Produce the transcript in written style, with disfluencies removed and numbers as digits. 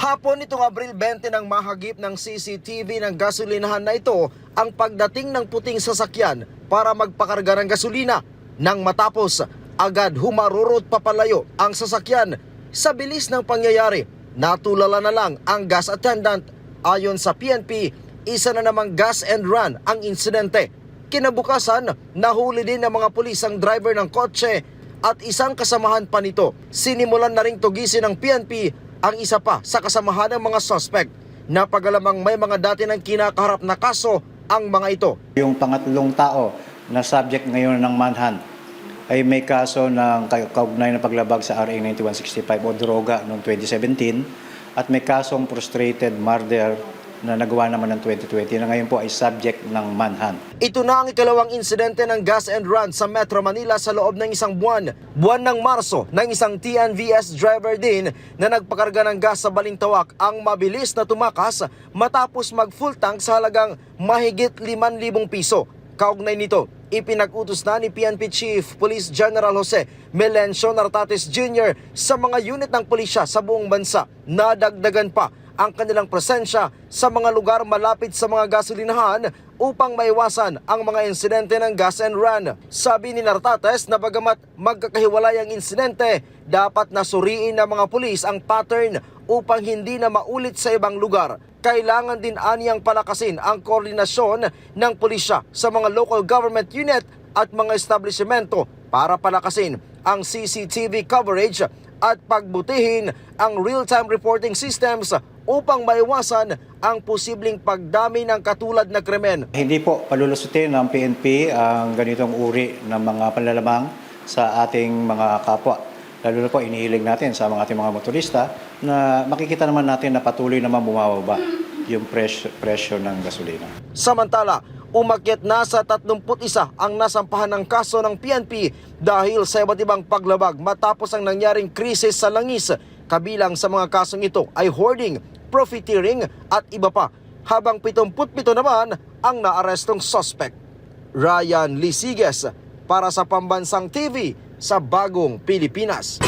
Hapon nitong Abril 20 nang mahagip ng CCTV ng gasolinahan na ito ang pagdating ng puting sasakyan para magpakarga ng gasolina. Nang matapos, agad humarurot papalayo ang sasakyan. Sa bilis ng pangyayari, natulala na lang ang gas attendant. Ayon sa PNP, isa na namang gas and run ang insidente. Kinabukasan, nahuli din ng mga pulis ang driver ng kotse at isang kasamahan pa nito. Sinimulan na ring tugisin ng PNP ang isa pa sa kasamahan ng mga suspect. Napagalamang may mga dati ng kinakaharap na kaso ang mga ito. Yung pangatlong tao na subject ngayon ng manhunt ay may kaso ng kaugnay na paglabag sa RA 9165 o droga noong 2017 at may kasong frustrated murder na nagawa naman ng 2020 na ngayon po ay subject ng manhunt. Ito na ang ikalawang insidente ng gas and run sa Metro Manila sa loob ng isang buwan. Buwan ng Marso ng isang TNVS driver din na nagpakarga ng gas sa Balintawak ang mabilis na tumakas matapos mag full tank sa halagang mahigit 5,000 piso. Kaugnay nito, ipinag-utos na ni PNP Chief Police General Jose Melencio Nartates Jr. sa mga unit ng pulisya sa buong bansa na dagdagan pa ang kanilang presensya sa mga lugar malapit sa mga gasolinahan upang maiwasan ang mga insidente ng gas and run. Sabi ni Nartates na bagamat magkakahiwalay ang insidente, dapat nasuriin ng mga pulis ang pattern upang hindi na maulit sa ibang lugar. Kailangan din aniyang palakasin ang koordinasyon ng pulisya sa mga local government unit at mga establishmento para palakasin ang CCTV coverage at pagbutihin ang real-time reporting systems upang maiwasan ang posibleng pagdami ng katulad na krimen. Hindi po palulusutin ng PNP ang ganitong uri ng mga panlalamang sa ating mga kapwa. Lalo na po inihiling natin sa ating mga motorista na makikita naman natin na patuloy naman bumababa yung presyo ng gasolina. Samantala, umakyat na sa 31 ang nasampahan ng kaso ng PNP dahil sa iba't ibang paglabag matapos ang nangyaring krisis sa langis. Kabilang sa mga kasong ito ay hoarding, profiteering at iba pa, habang 77 naman ang naarestong suspect. Ryan Lisiges para sa Pambansang TV sa Bagong Pilipinas.